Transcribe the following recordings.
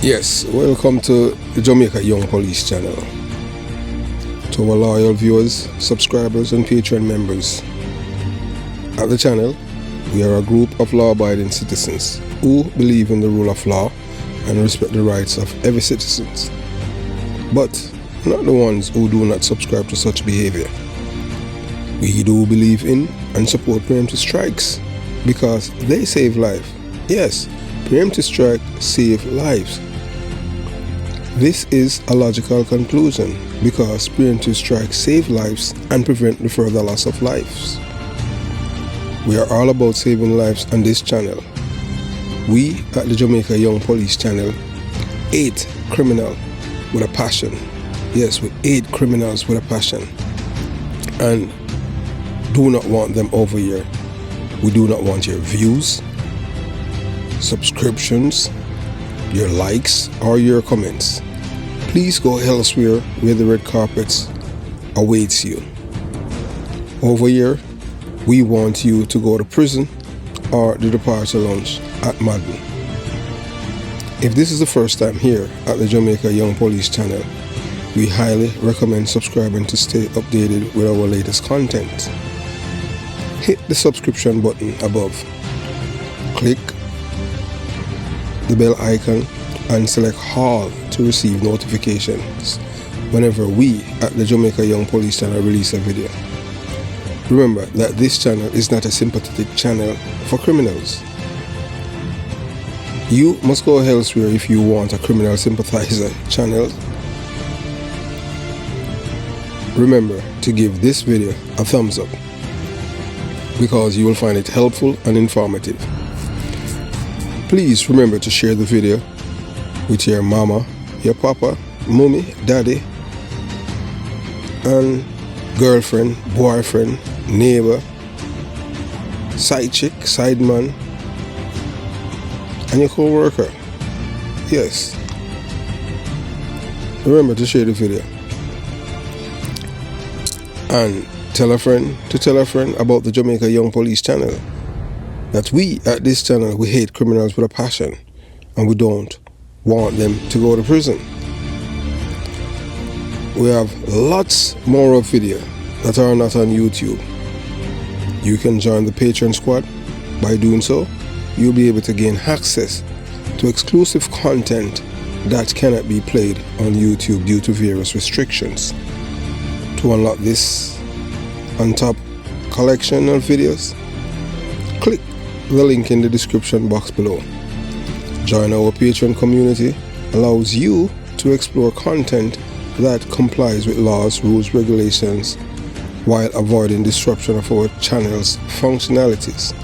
Yes, welcome to the Jamaica Young Police channel. To our loyal viewers, subscribers and Patreon members. At the channel, we are a group of law-abiding citizens who believe in the rule of law and respect the rights of every citizen, but not the ones who do not subscribe to such behavior. We do believe in and support preemptive strikes because they save life. Yes, preemptive strike save lives. This is a logical conclusion because preemptive strikes save lives and prevent the further loss of lives. We are all about saving lives on this channel. We at the Jamaica Young Police channel hate criminals with a passion. Yes, we hate criminals with a passion and do not want them over here. We do not want your views, subscriptions, your likes or your comments. Please go elsewhere where the red carpet awaits you. Over here, we want you to go to prison or the departure lounge at Madden. If this is the first time here at the Jamaica Young Police channel, we highly recommend subscribing to stay updated with our latest content. Hit the subscription button above. Click the bell icon and select all to receive notifications whenever we at the Jamaica Young Police channel release a video. Remember that this channel is not a sympathetic channel for criminals. You must go elsewhere if you want a criminal sympathizer channel. Remember to give this video a thumbs up because you will find it helpful and informative. Please remember to share the video with your mama, your papa, mommy, daddy, and girlfriend, boyfriend, neighbor, side chick, side man, and your co-worker. Yes. Remember to share the video. And tell a friend to tell a friend about the Jamaica Young Police channel. That we at this channel, we hate criminals with a passion and we don't want them to go to prison. We have lots more of video that are not on YouTube. You can join the Patreon squad. By doing so, you'll be able to gain access to exclusive content that cannot be played on YouTube due to various restrictions. To unlock this on top collection of videos, click the link in the description box below. Join our Patreon community allows you to explore content that complies with laws, rules, regulations while avoiding disruption of our channel's functionalities.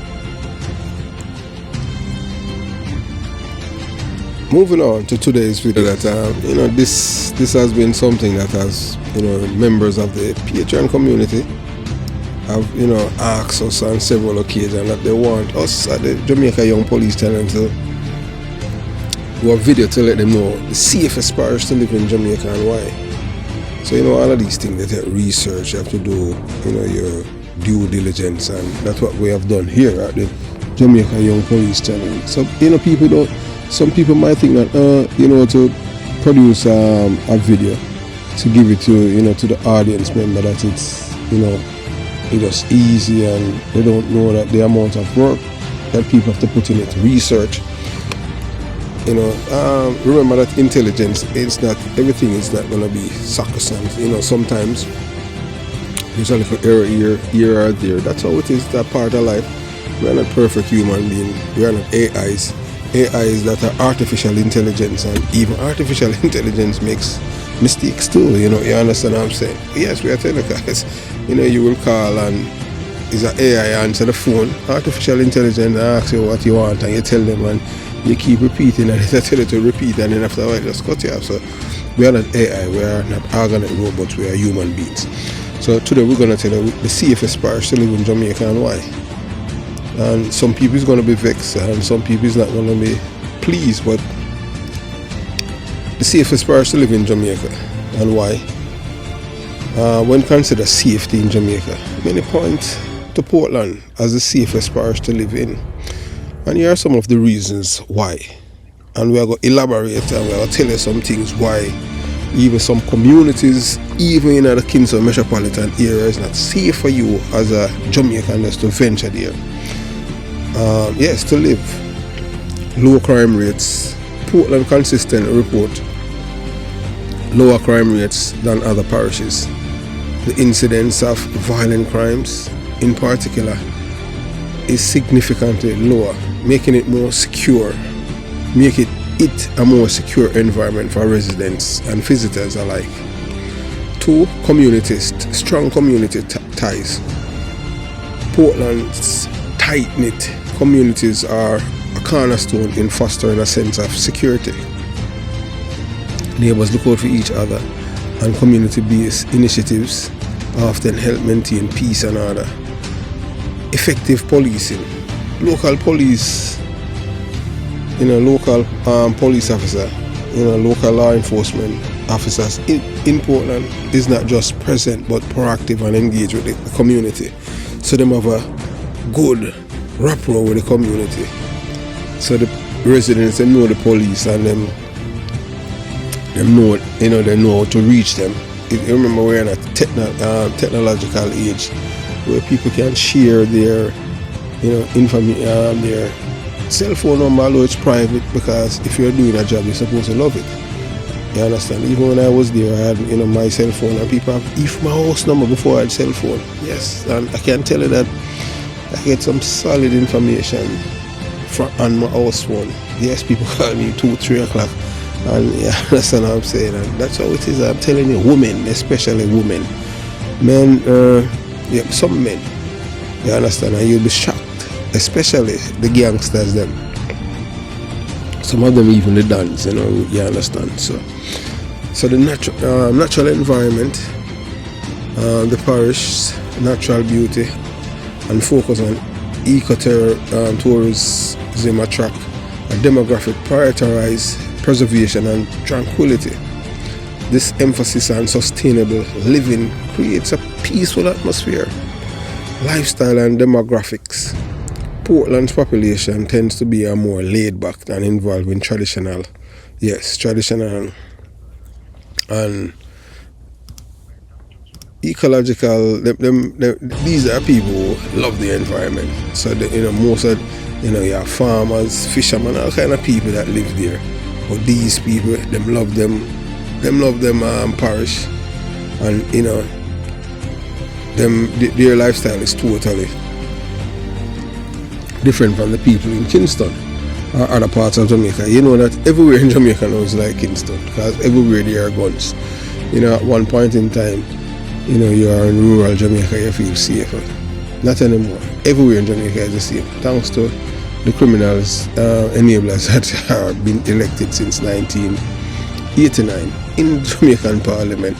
Moving on to today's video, that this has been something that has members of the Patreon community have asked us on several occasions that they want us at the Jamaica Young Police channel to do a video to let them know the safest parish to live in Jamaica and why. So all of these things, they take research, you have to do your due diligence, and that's what we have done here at the Jamaica Young Police channel. So some people might think that to produce a video to give it to the audience member, that it's just easy and they don't know that the amount of work that people have to put in it, research. Remember that intelligence, everything is not going to be sacrosanct. Sometimes there's a little error here or there. That's how it is, that part of life. We are not perfect human beings. We are not AIs. AIs that are artificial intelligence, and even artificial intelligence makes mistakes too. You understand what I'm saying? Yes, we are telling guys. You will call and is an AI answer the phone. Artificial intelligence asks you what you want and you tell them, and you keep repeating and they tell you to repeat, and then after a while just cut you off. So we are not AI, we are not organic robots, we are human beings. So today we're going to tell you the safest parish to live in Jamaica and why. And some people is going to be vexed and some people is not going to be pleased, but the safest parish to live in Jamaica and why. When considered safety in Jamaica, many point to Portland as the safest parish to live in. And here are some of the reasons why. and we are going to elaborate and we are going to tell you some things why even some communities, even in the Kingston metropolitan area, is not safe for you as a Jamaican just to venture there. Yes, to live. Low crime rates. Portland consistently report lower crime rates than other parishes. The incidence of violent crimes, in particular, is significantly lower, making it more secure, making it a more secure environment for residents and visitors alike. 2, communities, strong community ties. Portland's tight-knit communities are a cornerstone in fostering a sense of security. Neighbors look out for each other, and community-based initiatives often help maintain peace and order. Effective policing. Local police, local police officer, local law enforcement officers in Portland is not just present but proactive and engaged with the community. So them have a good rapport with the community. So the residents, they know the police, and they know how to reach them. You remember we're in a technological age where people can share their information, their cell phone number, although it's private, because if you're doing a job, you're supposed to love it. You understand? Even when I was there, I had my cell phone, and people have my house number before I had cell phone. Yes, and I can tell you that I get some solid information on my house phone. Yes, people call me 2-3 o'clock, and that's what I'm saying. And that's how it is. I'm telling you, women, especially women, men, some men. You understand? And you'll be shocked, especially the gangsters. Them, some of them even the dance. You understand? So the natural environment, the parish's natural beauty, and focus on ecotourism attract a demographic prioritize preservation and tranquility. This emphasis on sustainable living creates a peaceful atmosphere. Lifestyle and demographics. Portland's population tends to be a more laid back and involved in traditional and ecological. These are people who love the environment. So most of you have farmers, fishermen, all kind of people that live there. But these people, them love them parish, and their lifestyle is totally different from the people in Kingston or other parts of Jamaica. You know that everywhere in Jamaica now is like Kingston, because everywhere there are guns. At one point in time, you are in rural Jamaica, you feel safer. Not anymore. Everywhere in Jamaica is the same, thanks to the criminals enablers that have been elected since 1989 in Jamaican Parliament,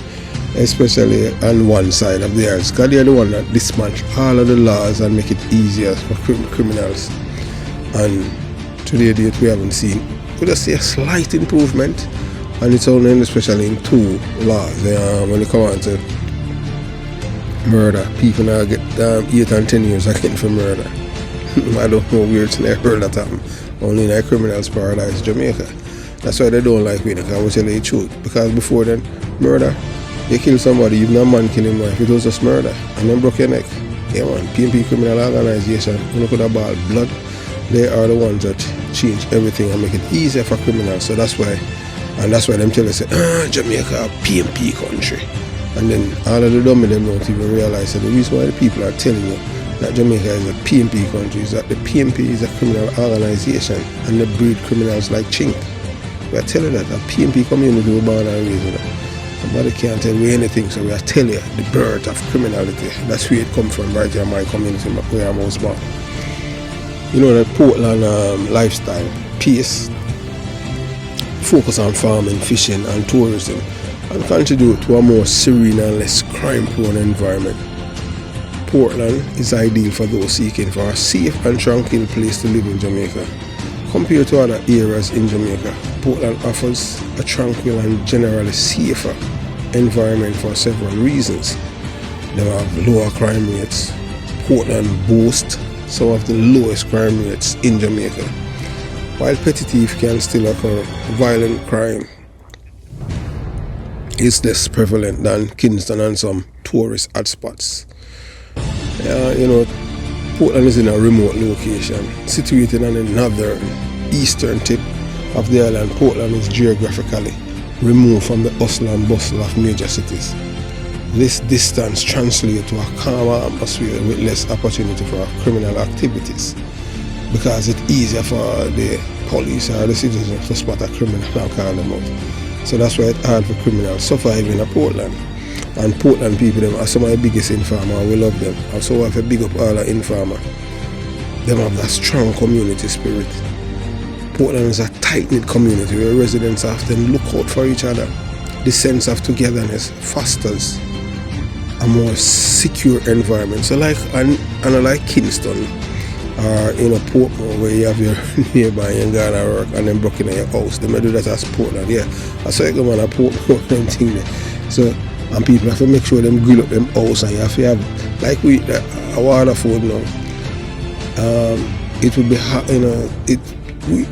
especially on one side of the earth, because they are the one that dismantle all of the laws and make it easier for criminals. And to the date, we haven't seen, we just see a slight improvement, and it's only especially in 2 laws. When they come on to murder, people now get 8 and 10 years again for murder. I don't know where it's never heard that happen. Only in a criminal's paradise, Jamaica. That's why they don't like me, because I will tell you the truth. Because before then, murder, you kill somebody, you've no man killing wife, it was just murder, and then broke your neck. Yeah man, PNP criminal organization, you could have bought blood. They are the ones that change everything and make it easier for criminals. So that's why them tell us, Jamaica a PNP country. And then all of the dummy them don't even realize that the reason why the people are telling you that Jamaica is a PNP country is that the PNP is a criminal organization, and they breed criminals like chink. We are telling you that a PNP community was born and raised in. Nobody can't tell you anything, so we are telling you the birth of criminality. That's where it comes from, right here in my community where I'm most born. The Portland lifestyle, peace, focus on farming, fishing and tourism, and contribute to a more serene and less crime-prone environment. Portland is ideal for those seeking for a safe and tranquil place to live in Jamaica. Compared to other areas in Jamaica, Portland offers a tranquil and generally safer environment for several reasons. They have lower crime rates. Portland boasts some of the lowest crime rates in Jamaica. While petty thief can still occur, violent crime is less prevalent than Kingston and some tourist hotspots. Portland is in a remote location, situated on the northern, eastern tip of the island. Portland is geographically removed from the hustle and bustle of major cities. This distance translates to a calmer atmosphere with less opportunity for criminal activities, because it's easier for the police or the citizens to spot a criminal and call them out. So that's why it's hard for criminals to survive in Portland. And Portland people, them are some of the biggest informer, and we love them. Also, we have to big up all the informer. Them have that strong community spirit. Portland is a tight-knit community where residents often look out for each other. The sense of togetherness fosters a more secure environment. So like Kingston or Portmore, where you have your nearby and go to work and then broke into your house. They may do that as Portland, yeah. I saw it go on a Portmore and thing there. So, and people have to make sure them grill up them house, and you have to have, like we, a Waterford now, it would be,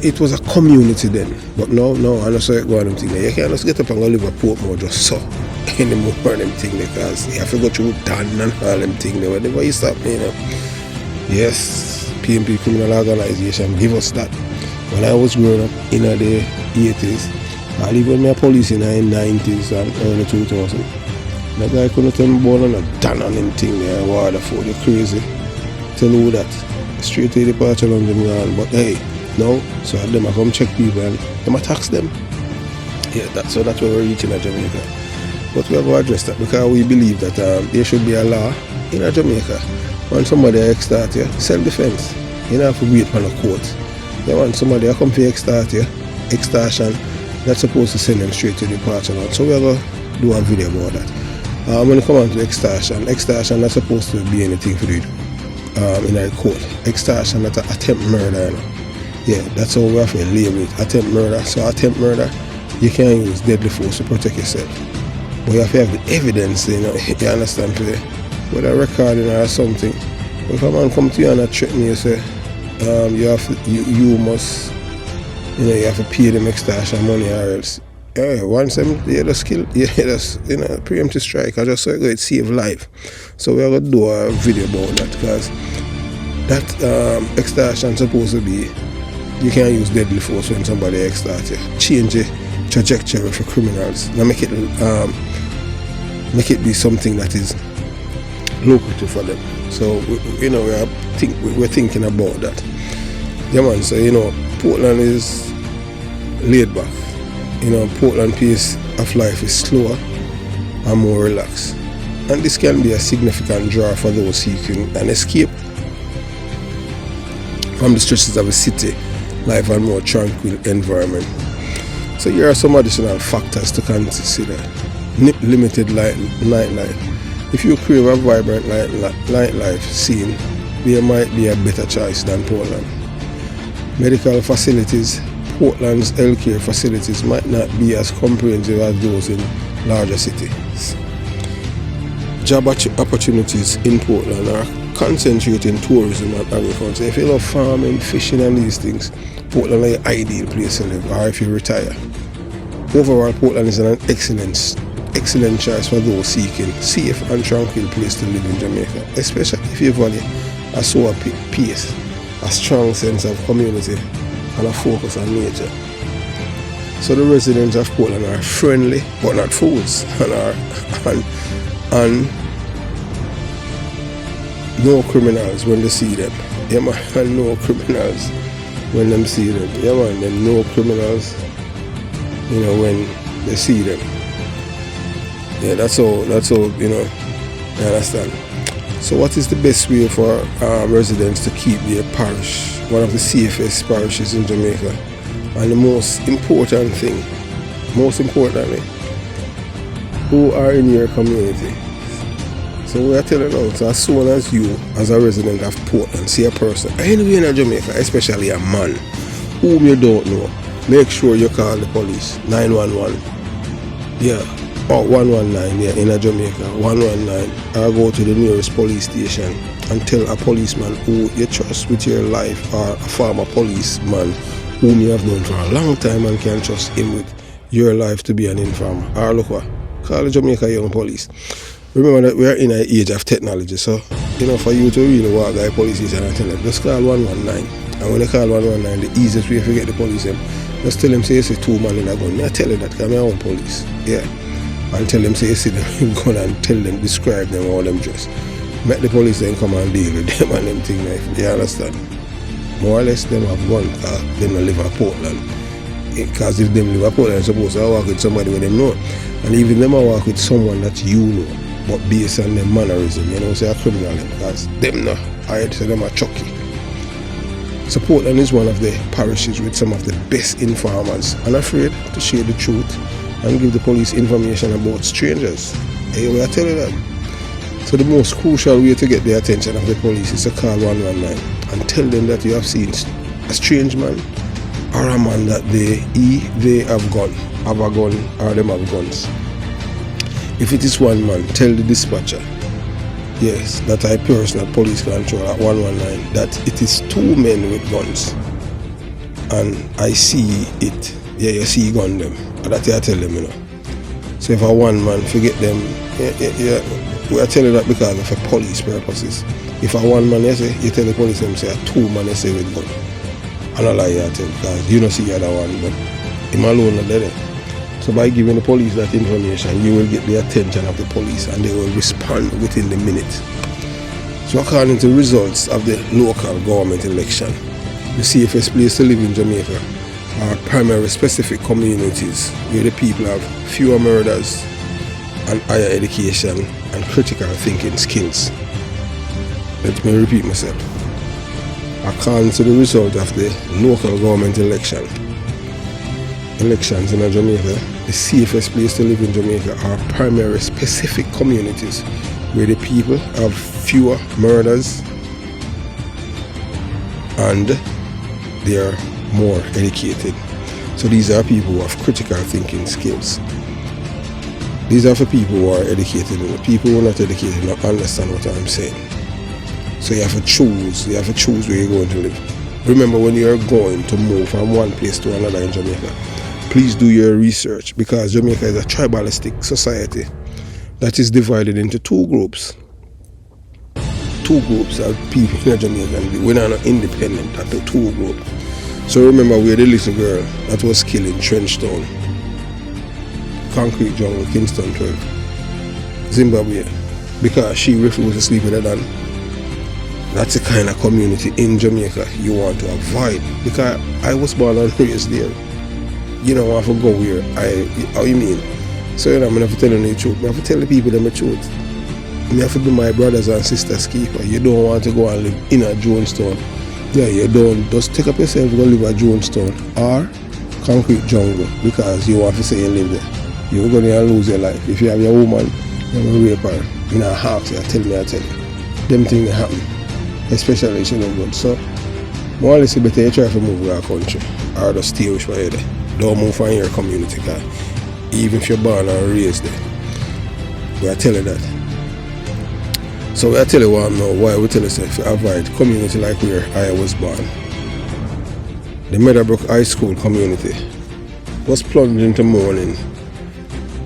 it was a community then, but no, I saw it go on them thing there. You can't just get up and go live at Portmore just so anymore them thing, because you have to go through Dan and all them thing there, whatever you stop me, Yes, PMP Criminal Organization give us that. When I was growing up in the 80s, I even my police in the 90s and early 2000s. That guy couldn't tell me born on a Dan on them thing there, Waterford, you're crazy. Tell you that. Straight to the departure on them gone. But hey, no, so them I come check people and them I tax them. Yeah, that's where we're reaching at Jamaica. But we have to address that, because we believe that there should be a law in Jamaica. When somebody extort you, self-defense. You don't have to wait for the court. You want somebody to come for extort you, extortion, that's supposed to send them straight to the departure. So we're going to do a video about that. When it comes on to extortion not supposed to be anything for you in a court. Extortion, that's an attempt murder. Yeah, that's how we have to label it, attempt murder. So attempt murder, you can't use deadly force to protect yourself. But you have to have the evidence, you understand, for whether recording or something. If a man come to you and threaten you, say, you must, you have to pay them extortion money or else. Yeah, once them that's preemptive strike. I just saw it save life. So we're gonna do a video about that, because that extortion supposed to be, you can't use deadly force when somebody extorts you. Change the trajectory for criminals. Now make it be something that is lucrative for them. So we're thinking about that. Yeah man, so Portland is laid back. Portland pace of life is slower and more relaxed. And this can be a significant draw for those seeking an escape from the stresses of a city life and more tranquil environment. So here are some additional factors to consider. Limited nightlife. If you crave a vibrant nightlife scene, there might be a better choice than Portland. Medical facilities. Portland's healthcare facilities might not be as comprehensive as those in larger cities. Job opportunities in Portland are concentrated in tourism and agriculture. If you love farming, fishing and these things, Portland is an ideal place to live, or if you retire. Overall, Portland is an excellent choice for those seeking safe and tranquil place to live in Jamaica, especially if you value a slower pace, a strong sense of community, and a focus on nature. So the residents of Portland are friendly but not fools, and no criminals when they see them. Yeah man, and no criminals when them see them. Yeah man, and no criminals when they see them. Yeah, that's all you understand. So what is the best way for residents to keep their parish one of the safest parishes in Jamaica? And the most importantly, who are in your community? So we are telling you, so as soon as you, as a resident of Portland, see a person, anywhere in Jamaica, especially a man, whom you don't know, make sure you call the police, 911. Yeah. Or 119, yeah, in Jamaica, 119, or go to the nearest police station and tell a policeman who you trust with your life, or a former policeman whom you have known for a long time and can trust him with your life to be an informer. Or look what, call the Jamaica Young Police. Remember that we are in an age of technology, so for you to really walk the police station and tell them, just call 119. And when they call 119, the easiest way to get the police them, just tell them say you see two men in a gun. I tell you that because I'm my own police. Yeah. And tell them say you see them in gun and tell them, describe them, all them dress. Make the police then come and deal with them and them thing like, you understand? More or less them have gun because they don't live in Portland. Because if them live in Portland, they're supposed to walk with somebody where they know. And even them walk with someone that you know, but based on their mannerism, say a criminal, because them no, I'd say them are chucky. So Portland is one of the parishes with some of the best informers, unafraid to share the truth and give the police information about strangers. Hey, I tell you that. So the most crucial way to get the attention of the police is to call 119 and tell them that you have seen a strange man or a man that they have a gun, or them have guns. If it is one man, tell the dispatcher, yes, that I personal police control at 119, that it is two men with guns. And I see it. Yeah, you see gun them. And that I tell them, So if I one man, forget them. Yeah. We are telling that because of a police purposes. If I one man, you tell the police them say a two man, you say with gun. And I lie, you tell, because you don't see the other one, but him alone not there. So by giving the police that information, you will get the attention of the police and they will respond within the minute. So according to results of the local government election, the safest place to live in Jamaica are primary specific communities where the people have fewer murders and higher education and critical thinking skills. Let me repeat myself. According to the result of the local government elections in Jamaica, the safest place to live in Jamaica are primary specific communities where the people have fewer murders and they are more educated. So these are people who have critical thinking skills. These are for people who are educated. People who are not educated don't understand what I'm saying. So you have to choose where you're going to live. Remember, when you're going to move from one place to another in Jamaica, please do your research, because Jamaica is a tribalistic society that is divided into two groups. Two groups of people in Jamaica. We're not independent at the two groups. So remember, we're the little girl that was killed in Trenchtown, Concrete Jungle, Kingston 12, Zimbabwe, because she refused to sleep with her dad. That's the kind of community in Jamaica you want to avoid, because I was born and raised there. You don't want to go where how you mean? So I'm going to tell you the truth. I have to tell the people the truth. I have to be my brothers and sisters keeper. You don't want to go and live in a Jonestown. Yeah, you don't. Just take up yourself and go live at Jonestown or Concrete Jungle, because you want to say you live there. You're going to lose your life. If you have your woman, you're going to rape her. In a half, I tell you. Them things that happen. Especially if you don't good. So, more or less, you better try to move to our country or just stay with you there. Don't move from your community, because even if you're born and raised there, we are telling that. So we are telling you what I know, why we tell you if you avoid community like where I was born. The Meadowbrook High School community was plunged into mourning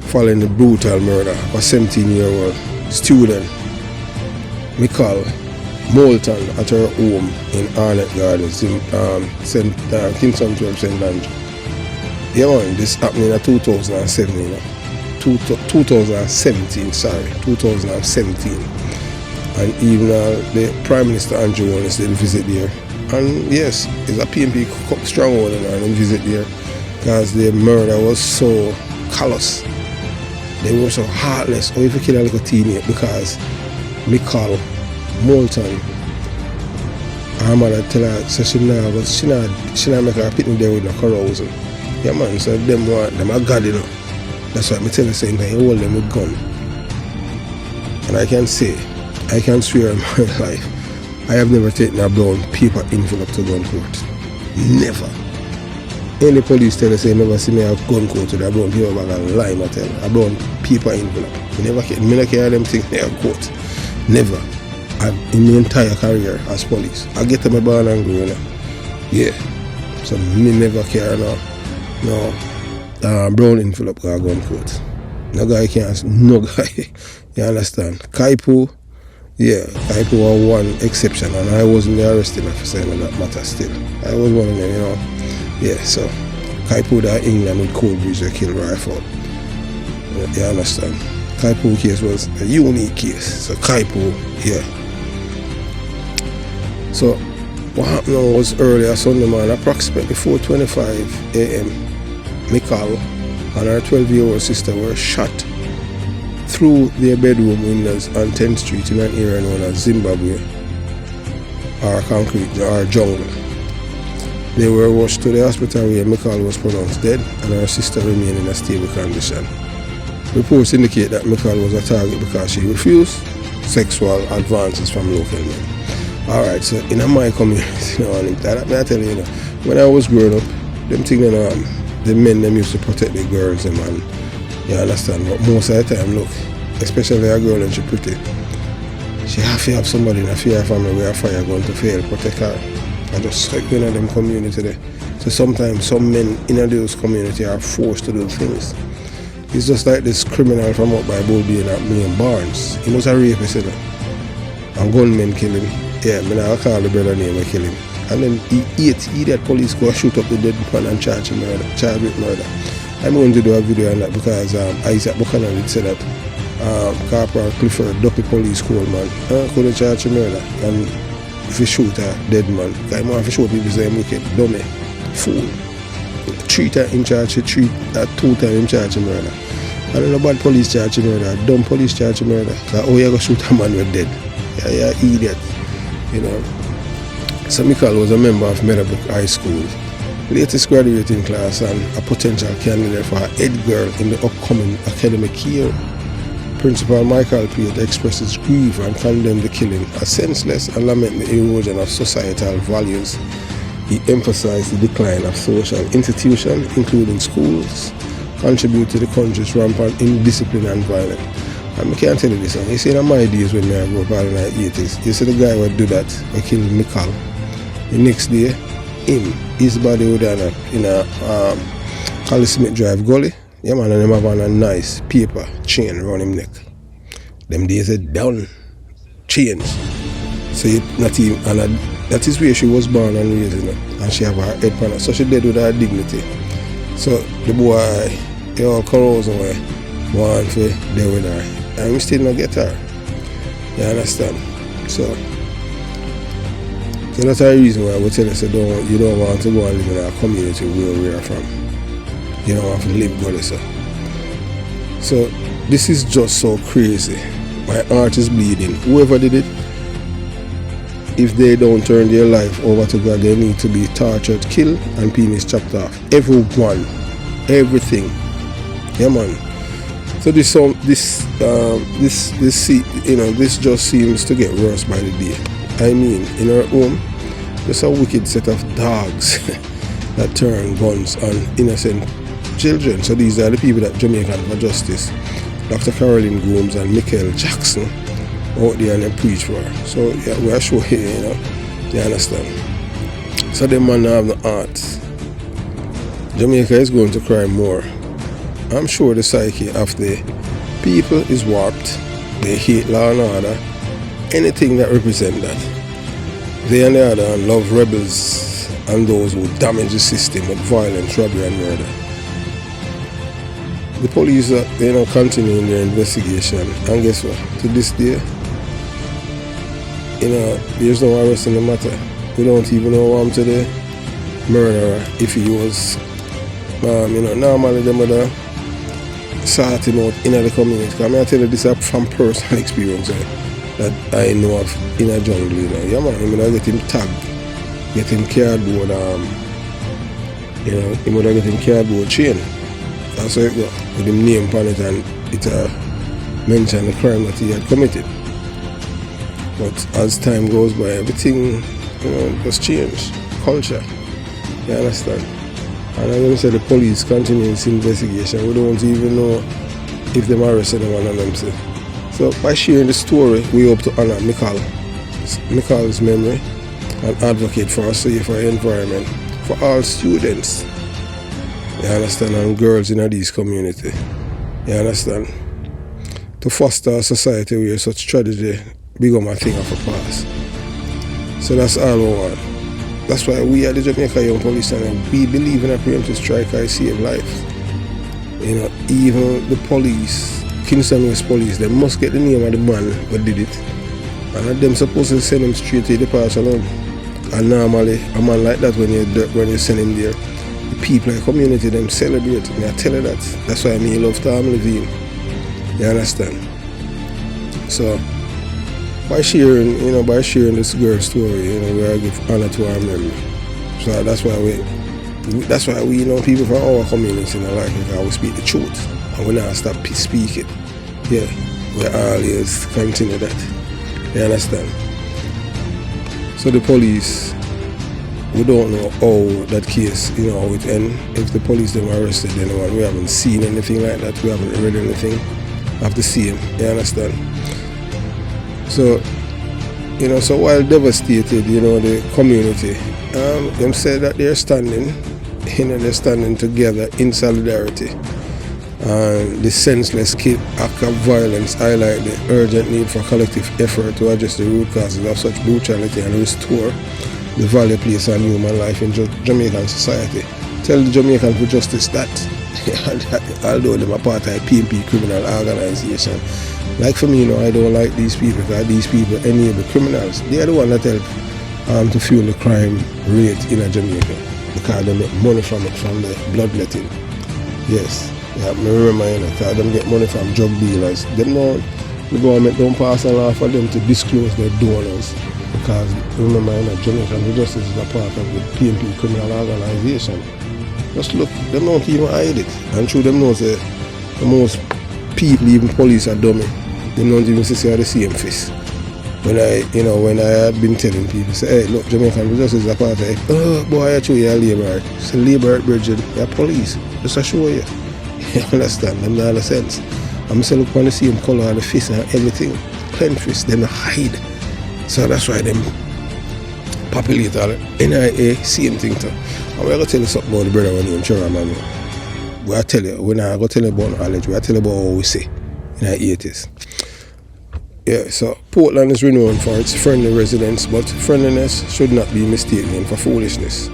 following the brutal murder of a 17-year-old student, Michael Moulton, at her home in Arnett Gardens in Kingston 12, St. Andrew. Yeah, man, this happened in 2017. 2017. And even the Prime Minister Andrew Jones did visit there. And yes, it's a PNP stronghold and visit there, because the murder was so callous. They were so heartless. Or if you kill a little teenager because Michael Moulton, her mother tell her, so she not make her picnic there with no carousing. Yeah, man, so them are God, That's why I tell you saying that you hold them with gun. And I can swear in my life, I have never taken a brown paper envelope to gun court. Never. Any police tell us they never see me a gun court with a brown paper bag and lie, I tell a brown paper envelope. I never carry them things in a court. Never. In my entire career as police. I get to my born and grow, Yeah. So me never care no brown envelope got gun coat. No guy can't, no guy. You understand? Kaipu, yeah, Kaipu was one exception, and I wasn't the arresting officer in that matter still. I was one of them, you know. Yeah, so Kaipu that England with Cold Breeze killed rifle. You understand? Kaipu case was a unique case. So Kaipu, yeah. So what happened was earlier Sunday morning, approximately 4:25 a.m. Mikal and her 12-year-old sister were shot through their bedroom windows on 10th Street in an area known as Zimbabwe or concrete or jungle. They were rushed to the hospital where Mikal was pronounced dead and her sister remained in a stable condition. Reports indicate that Mikal was a target because she refused sexual advances from local men. Alright, so in my community, you know, I tell you, when I was growing up, them things, the men them used to protect the girls, man. You understand? But most of the time, look, especially a girl and she pretty, she have to have somebody in a fear family where a fire gun to fail, protect her. And just like in them community there. So sometimes some men in those community are forced to do things. It's just like this criminal from up by Bolby and Barnes. He was a rapist, you know. And gunmen kill him. Yeah, I call the brother name and kill him. And then he that police go shoot up the dead man and charge with murder. I'm going to do a video on that because Isaac Buchanan did say that Corporal Clifford Duppy police coalman couldn't charge with murder and if you shoot a dead man. Because I'm to show people say I'm wicked, dummy, fool. 3 times in charge, 2 times in charge of murder. And then a bad police charge of murder, a dumb police charge of murder. So how you go shoot a man with dead? Yeah, idiot. You know. So Mikal was a member of Meadowbrook High School, latest graduating class and a potential candidate for head girl in the upcoming academic year. Principal Michael Pate expresses grief and condemned the killing as senseless and lament the erosion of societal values. He emphasized the decline of social institutions, including schools, contribute to the country's rampant indiscipline and violence. And I can't tell you this, you see in my days when I grew up in the 80s, you see the guy would do that, he killed Mikal. The next day, his body would end up in a Collie Smith Drive gully. Yeah man, and him have on a nice paper chain around him neck. Them days are down, chains. So not even, and that is where she was born and raised, you know, and she have her head pan. So she dead with her dignity. So the boy, he all corrodes away, want to deal with her. And we still not get her. You understand? So that's the reason why I would tell you, so you don't want to go and live in a community where we are from. You don't want to live good, so. So this is just so crazy. My heart is bleeding. Whoever did it, if they don't turn their life over to God, they need to be tortured, killed, and penis chopped off. Everyone, everything. Yeah, man. So this just seems to get worse by the day. I mean, in our home, there's a wicked set of dogs that turn guns on innocent children. So these are the people that Jamaican for Justice, Dr. Caroline Gomes and Michael Jackson, out there and they preach for her. So yeah, we are sure here, you know, you understand. So the man have the heart. Jamaica is going to cry more. I'm sure the psyche of the people is warped. They hate law and order. Anything that represents that. They on the other hand love rebels and those who damage the system with violence, robbery and murder. The police are continuing their investigation, and guess what? To this day, there's no arrest in the matter. We don't even know what happened to the murderer, if he was normally them would sort him out in the community. I mean, I tell you this from personal experience that I know of in a jungle, you know. Yeah man, I mean, I get him tagged, get him cardboard, he would get him cardboard chain. That's how it go, with him name on it, and it mentioned the crime that he had committed. But as time goes by, everything, just changed. Culture. You understand? And as I said, the police continue this investigation. We don't even know if they arrest anyone of them. So by sharing the story, we hope to honor Mikal's memory and advocate for a safer environment for all students. You understand? And girls in these community. You understand? To foster a society where such tragedy become a thing of the past. So that's all we want. That's why we at the Jamaica Young Police Channel, we believe in a preemptive strike I save lives. You know, even the police, Kingston West Police, they must get the name of the man who did it. And them supposed to send him straight to the parish alone. And normally, a man like that, when you send him there, the people in the community, them celebrate. And I tell you that. That's why I love Tom Levine. You understand? So, by sharing this girl's story, we give honor to our memory. So that's why we people from our community like it, because we speak the truth and we not stop speak it. Yeah, we always continue that. You understand? So the police, we don't know how that case, how it end. If the police them arrested anyone, we haven't seen anything like that. We haven't read anything of the same. You understand? So, so while devastated, the community, them said that they're standing together in solidarity. And the senseless act of violence highlight the urgent need for collective effort to address the root causes of such brutality and restore the value placed on human life in Jamaican society. Tell the Jamaican for justice that, although they're a part of a PNP criminal organization, like for me, I don't like these people because these people enable criminals. They are the ones that help to fuel the crime rate in Jamaica because they make money from it, from the bloodletting. Yes, yeah, I remember, because they get money from drug dealers. The government don't pass a law for them to disclose their donors because, remember, Jamaican Justice is a part of the PNP criminal organization. Just look, they don't even hide it. And through them knows the most people, even police, are dummy. They don't even see the same face. When I had been telling people, say, hey, look, Jamaican Justice is a part of it. Oh, boy, I show you a labor. It's a labor at Bridget. You're police. Just to show you. You understand? Them not the sense. I'm saying, look, when they see them color and the face and everything, clean face, they don't hide. So that's why them populate all NIA, same thing too. And we're going to tell you something about the brother when you're in Chura, man. We're not going to tell you about knowledge, we're telling you about what we say in the 80s. Yeah, so Portland is renowned for its friendly residents, but friendliness should not be mistaken for foolishness.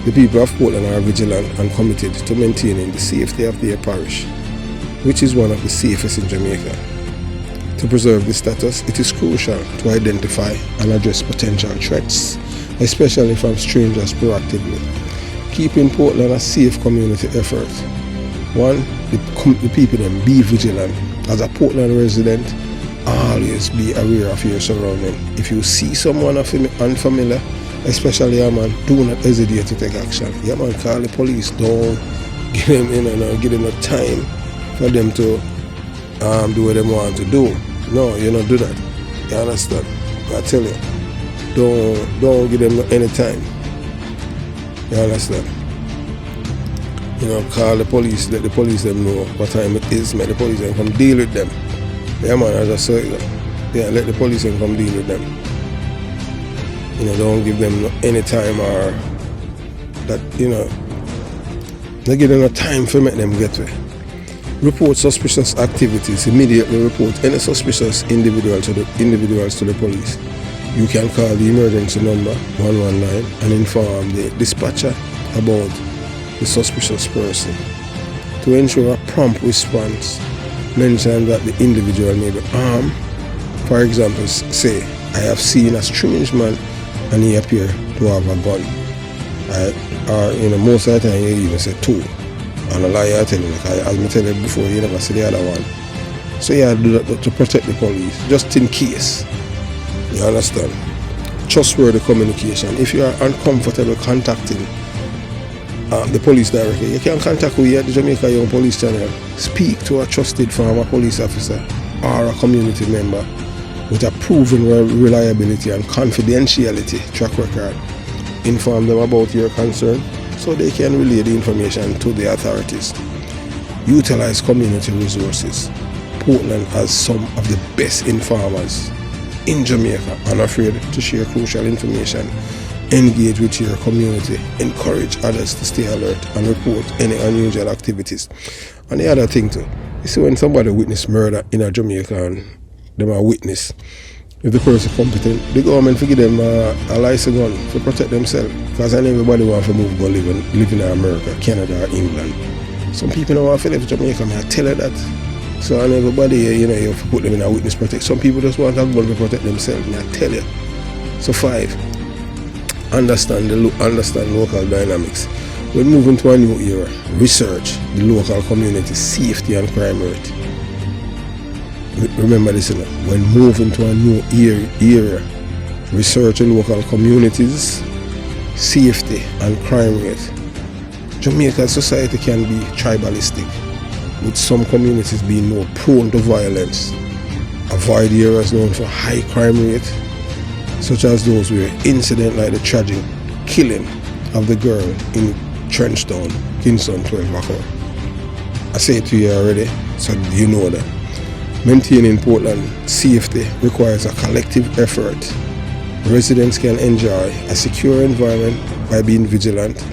The people of Portland are vigilant and committed to maintaining the safety of their parish, which is one of the safest in Jamaica. To preserve this status, it is crucial to identify and address potential threats, especially from strangers proactively. Keeping Portland a safe community effort. One, the people then be vigilant. As a Portland resident, always be aware of your surroundings. If you see someone unfamiliar, especially a man, do not hesitate to take action. Yeah, man, call the police. Don't give them no time for them to do what they want to do. No, you don't do that. You understand? I tell you, don't give them any time. You understand? Call the police, let the police them know what time it is, make the police them come deal with them. Yeah, man, I just say it. Yeah, let the police them come deal with them. Don't give them any time or that, don't give them no time for make them get away. Report suspicious activities. Immediately report any suspicious individuals to the police. You can call the emergency number 119 and inform the dispatcher about the suspicious person. To ensure a prompt response, mention that the individual may be armed. For example, say, I have seen a strange man and he appeared to have a gun. Most of the time you even say two. And a lie I tell you, as I tell you before, you never see the other one. So you have to do that to protect the police, just in case. You understand? Trustworthy communication. If you are uncomfortable contacting the police directly, you can contact me at the Jamaica Young Police Channel. Speak to a trusted former police officer or a community member with a proven reliability and confidentiality track record. Inform them about your concern so they can relay the information to the authorities. Utilize community resources. Portland has some of the best informers in Jamaica, unafraid to share crucial information engage with your community, encourage others to stay alert and report any unusual activities. And the other thing too, you see when somebody witness murder in a Jamaica and them are witness, if the person competent, the government give them a license gun to protect themselves. Because I know everybody want to move go live in America, Canada or England. Some people don't want to live in Jamaica, I tell you that. So and everybody, you know, you have to put them in a witness protect. Some people just want a gun to protect themselves, I tell you. So 5, understand local dynamics. When moving to a new era, research the local community safety and crime rate. Remember this, you know, when moving to a new era, research the local communities safety and crime rate. Jamaican society can be tribalistic, with some communities being more prone to violence. Avoid areas known for high crime rate, such as those where incidents like the tragic killing of the girl in Trenchtown, Kingston 12 occur. I say it to you already, so you know that. Maintaining Portland safety requires a collective effort. Residents can enjoy a secure environment by being vigilant,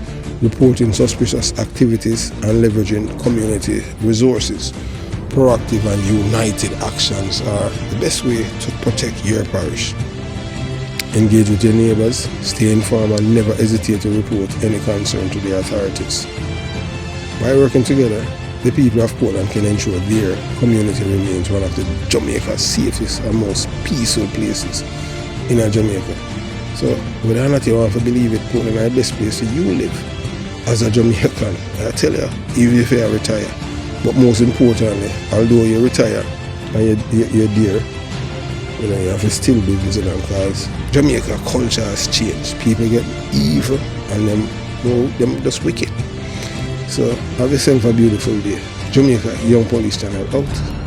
reporting suspicious activities, and leveraging community resources. Proactive and united actions are the best way to protect your parish. Engage with your neighbors, stay informed, and never hesitate to report any concern to the authorities. By working together, the people of Portland can ensure their community remains one of the Jamaica's safest and most peaceful places in Jamaica. So, whether or not you want to believe it, Portland is the best place you live as a Jamaican. I tell you, even if you retire. But most importantly, although you retire and you're there, you know, you have to still be vigilant because Jamaica culture has changed. People get evil and them just wicked. So have yourself a beautiful day. Jamaica Young Police Channel out.